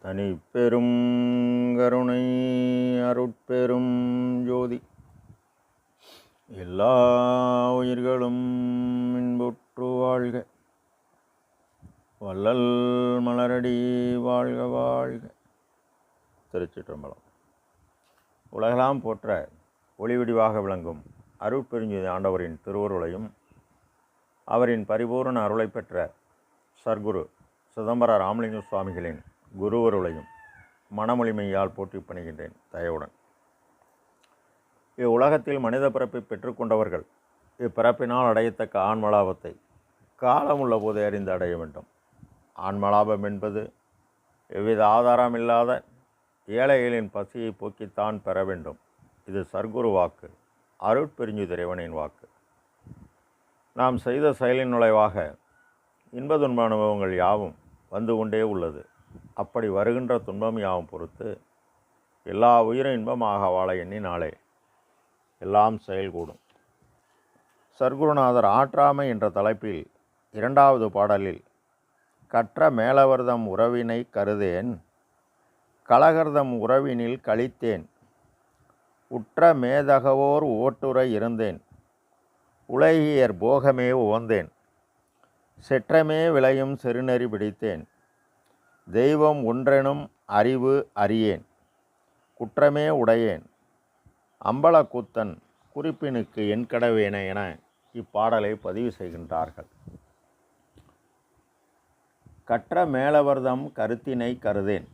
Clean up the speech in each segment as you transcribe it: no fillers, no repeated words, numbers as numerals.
தனி பெரும் கருணை அருட்பெரும் ஜோதி எல்லா உயிர்களும் இன்புற்று வாழ்க. வள்ளல் மலரடி வாழ்க வாழ்க. திருச்சிற்றம்பலம். உலகெல்லாம் போற்ற ஒளிவடிவாக விளங்கும் அருட்பெருஞ்சோதி ஆண்டவரின் திருவருளையும் அவரின் பரிபூரண அருளை பெற்ற சர்க்குரு சிதம்பர ராமலிங்க சுவாமிகளின் குருவருளையும் மனமொழிமையால் போற்றி பணிகின்றேன் தயவுடன். இவ்வுலகத்தில் மனித பிறப்பை பெற்றுக்கொண்டவர்கள் இப்பிறப்பினால் அடையத்தக்க ஆன்மலாபத்தை காலமுள்ள போதே அறிந்து அடைய வேண்டும். ஆன்மலாபம் என்பது எவ்வித ஆதாரமில்லாத ஏழைகளின் பசியை போக்கித்தான் பெற வேண்டும். இது சர்க்குரு வாக்கு, அருட்பெருஞ்சோதி இறைவனின் வாக்கு. நாம் செய்த செயலின் நுழைவாக இன்ப துன்ப அனுபவங்கள் யாவும் வந்து கொண்டே உள்ளது. அப்படி வருகின்ற துன்பம் யாவும் பொறுத்து எல்லா உயிரும் இன்பமாக வாழ எண்ணினாலே எல்லாம் செயல்கூடும். சர்க்குருநாதர் ஆற்றாமை என்ற தலைப்பில் 2வது பாடலில் கற்ற மேலவர்தம் உறவினை கருதேன், கலகர்தம் உறவினில் கழித்தேன், உற்ற மேதகவோர் ஓட்டுரை இருந்தேன், உலகியர் போகமே உவந்தேன், செற்றமே விளையும் செருநெறி பிடித்தேன், தெய்வம் ஒன்றெனும் அறிவு அறியேன், குற்றமே உடையேன், அம்பலக்கூத்தன் குறிப்பினுக்கு என் கடவேன என இப்பாடலை பதிவு செய்கின்றார்கள். கற்ற மேலவர்தம் கருத்தினை கருதேன்.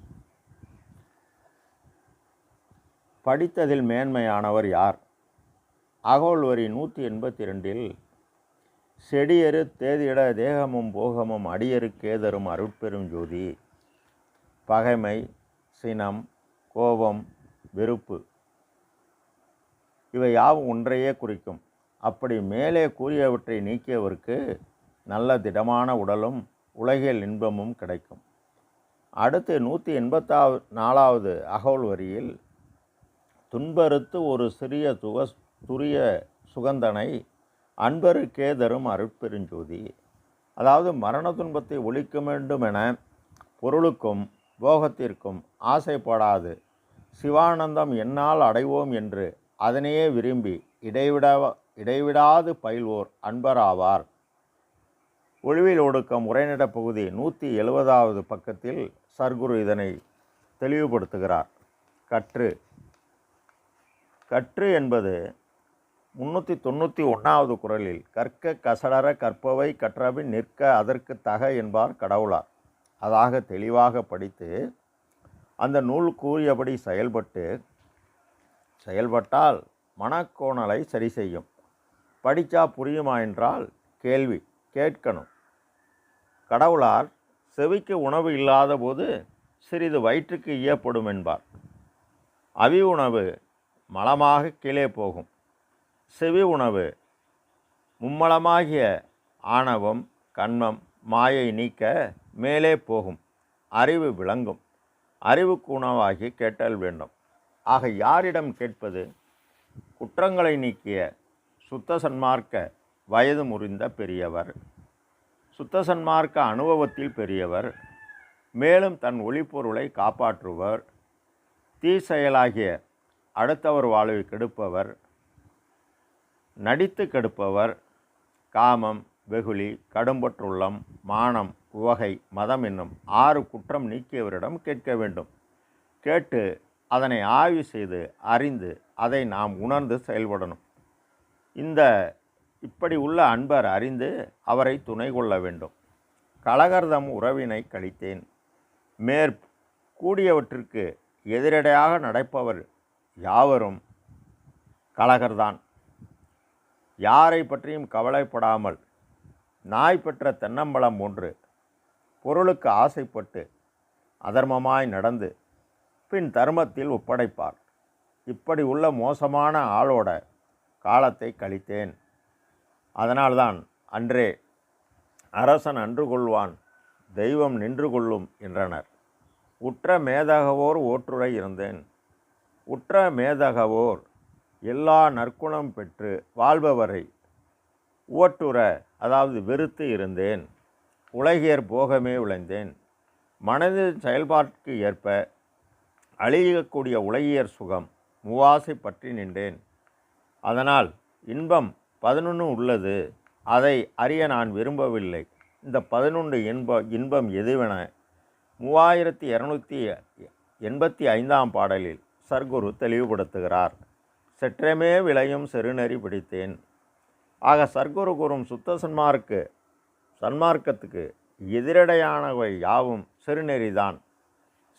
படித்ததில் மேன்மையானவர் யார்? அகோல்வரி 182 செடியரு தேதியிட தேகமும் போகமும் அடியரு கேதரும் அருட்பெரும் ஜோதி. பகைமை, சினம், கோபம், வெறுப்பு இவை யாவும் ஒன்றையே குறிக்கும். அப்படி மேலே கூறியவற்றை நீக்கியவருக்கு நல்ல திடமான உடலும் உலகில் இன்பமும் கிடைக்கும். அடுத்து 184வது அகோல் வரியில் துன்பறுத்து ஒரு சிறிய துரிய சுகந்தனை அன்பருக்கே தரும் அருட்பெருஞ்சோதி. அதாவது மரண துன்பத்தை ஒழிக்க வேண்டும் என பொருளுக்கும் போகத்திற்கும் ஆசைப்படாது சிவானந்தம் என்னால் அடைவோம் என்று அதனையே விரும்பி இடைவிடாது பயில்வோர் அன்பராவார். ஒளிவில் ஒடுக்கம் உரைநட பகுதி 170வது பக்கத்தில் சர்க்குரு இதனை தெளிவுபடுத்துகிறார். கற்று என்பது 391வது குறளில் கற்க கசடர கற்பவை கற்றபின் நிற்க அதற்கு தக என்பார் கடவுளார். அதாக தெளிவாக படித்து அந்த நூல் கூறியபடி செயல்பட்டால் மனக்கோணலை சரி செய்யும். படித்தா புரியுமா என்றால் கேள்வி கேட்கணும். கடவுளார் செவிக்கு உணவு இல்லாத போது சிறிது வயிற்றுக்கு ஈயப்படும் என்பார். அவி உணவு மலமாக கீழே போகும். செவி உணவு மும்மலமாகிய ஆணவம் கண்மம் மாயை நீக்க மேலே போகும். அறிவு விளங்கும். அறிவுக்கு உணவாகி கேட்டல் வேண்டும். ஆக யாரிடம் கேட்பது? குற்றங்களை நீக்கிய சுத்த சன்மார்க்க வயது முறிந்த பெரியவர், சுத்த சன்மார்க்க அனுபவத்தில் பெரியவர், மேலும் தன் ஒளிப்பொருளை காப்பாற்றுவர், தீ செயலாகிய அடுத்தவர் வாழ்வை கெடுப்பவர், நடித்து கெடுப்பவர், காமம், வெகுளி, கடும்பற்றுள்ளம், மானம், உவகை, மதம் என்னும் 6 குற்றம் நீக்கியவரிடம் கேட்க வேண்டும். கேட்டு அதனை ஆய்வு செய்து அறிந்து அதை நாம் உணர்ந்து செயல்படணும். இப்படி உள்ள அன்பர் அறிந்து அவரை துணை கொள்ள வேண்டும். கலகர்தம் உறவினை கழித்தேன். கூடியவற்றிற்கு எதிரடையாக நடப்பவர் யாவரும் கலகர்தான். யாரை பற்றியும் கவலைப்படாமல் நாய் பெற்ற தென்னம்பலம் போன்று பொருளுக்கு ஆசைப்பட்டு அதர்மமாய் நடந்து பின் தர்மத்தில் ஒப்படைப்பார். இப்படி உள்ள மோசமான ஆளோட காலத்தை கழித்தேன். அதனால்தான் அன்றே அரசன் அன்று கொள்வான், தெய்வம் நின்று கொள்ளும் என்றனர். உற்ற மேதகவோர் ஓட்டுரை இருந்தேன். உற்ற மேதகவோர் எல்லா நற்குணம் பெற்று வாழ்பவரை ஓட்டுற அதாவது வெறுத்து இருந்தேன். உலகியர் போகமே விளைந்தேன். மனதின் செயல்பாட்டுக்கு ஏற்ப அழியக்கூடிய உலகியற் சுகம் மூவாசை பற்றி நின்றேன். அதனால் இன்பம் 11 உள்ளது, அதை அறிய நான் விரும்பவில்லை. இந்த 11 இன்பம் எதுவென 3285ஆம் பாடலில் சர்க்குரு தெளிவுபடுத்துகிறார். செற்றமே விளையும் செருநெறி பிடித்தேன். ஆக சர்க்குரு கூறும் சுத்த சன்மார்க்கத்துக்கு எதிரடையானவை யாவும் சிறுநெறிதான்.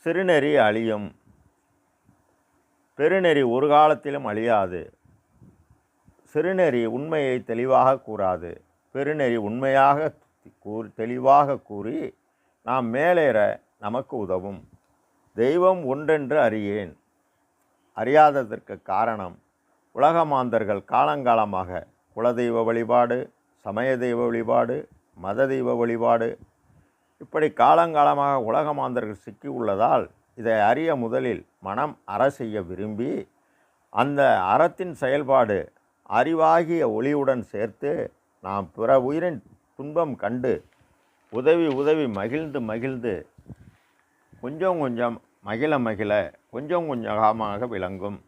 சிறுநெறி அழியும், பெருநெறி ஒரு காலத்திலும் அழியாது. சிறுநெறி உண்மையை தெளிவாக கூறாது. பெருநெறி உண்மையாக தெளிவாக கூறி நாம் மேலேற நமக்கு உதவும். தெய்வம் ஒன்றென்று அறியேன். அறியாததற்கு காரணம் உலகமாந்தர்கள் காலங்காலமாக குலதெய்வ வழிபாடு, சமய தெய்வ வழிபாடு, மத தெய்வ வழிபாடு இப்படி காலங்காலமாக உலகமாந்தர்கள் சிக்கி உள்ளதால் இதை அறிய முதலில் மனம் அற செய்ய விரும்பி அந்த அறத்தின் செயல்பாடு அறிவாகிய ஒளியுடன் சேர்த்து நாம் பிற உயிரின் துன்பம் கண்டு உதவி மகிழ்ந்து கொஞ்சம் மகிழ கொஞ்சம் கொஞ்சமாக விளங்கும்.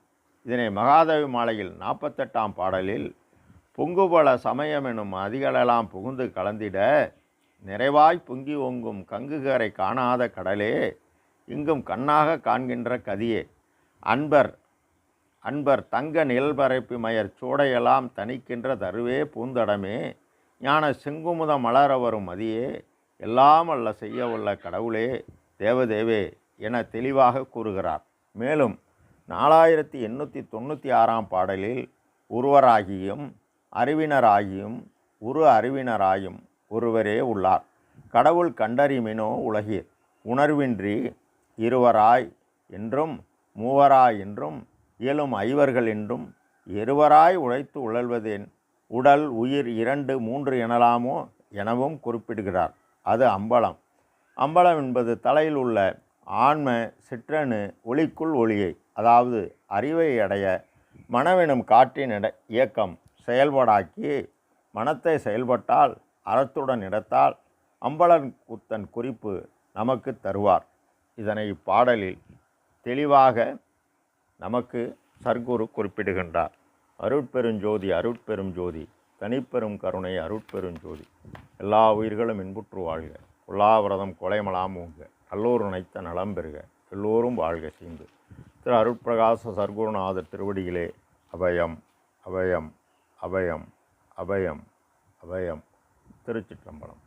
இதனை மகாதேவி மாலையில் 48ஆம் பாடலில் பொங்குபல சமயம் எனும் அதிகளெல்லாம் புகுந்து கலந்திட நிறைவாய் பொங்கி ஓங்கும் கங்குகரை காணாத கடலே இங்கும் கண்ணாக காண்கின்ற கதியே அன்பர் தங்க நிழல்பரப்பி மயர் சூடையெல்லாம் தணிக்கின்ற தருவே பூந்தடமே ஞான செங்குமுத மலர வரும் மதியே எல்லாம் அல்ல செய்ய உள்ள கடவுளே தேவதேவே என தெளிவாக கூறுகிறார். மேலும் 4896ஆம் பாடலில் ஒருவராகியும் அறிவினராகியும் அறிவினராயும் ஒருவரே உள்ளார். கடவுள் கண்டறிமினோ உலகீர் உணர்வின்றி இருவராய் என்றும் மூவராய் என்றும் இயலும் ஐவர்கள் என்றும் இருவராய் உழைத்து உழல்வதேன் உடல் உயிர் 2 3 எனலாமோ எனவும் குறிப்பிடுகிறார். அது அம்பலம். அம்பலம் என்பது தலையில் உள்ள ஆன்ம சிற்றணு ஒளிக்குள் ஒளியை, அதாவது அறிவை அடைய மனவெனும் காற்றின் இயக்கம் செயல்பாடாக்கி மனத்தை செயல்பட்டால் அறத்துடன் இடத்தால் அம்பலன் குத்தன் குறிப்பு நமக்கு தருவார். இதனை இப்பாடலில் தெளிவாக நமக்கு சர்க்குரு குறிப்பிடுகின்றார். அருட்பெருஞ்சோதி அருட்பெரும் ஜோதி தனிப்பெரும் கருணை அருட்பெருஞ்சோதி. எல்லா உயிர்களும் இன்புற்று வாழ்க. கொல்லாவிரதம் கொலைமலாம் ஊங்க. நல்லோர் நினைத்த நலம் பெறுக. எல்லோரும் வாழ்க செய்து. திரு அருட்பிரகாச சர்க்குருநாதர் திருவடியிலே அபயம் அபயம் அபயம் அபயம் அபயம். திருச்சிற்றம்பலம்.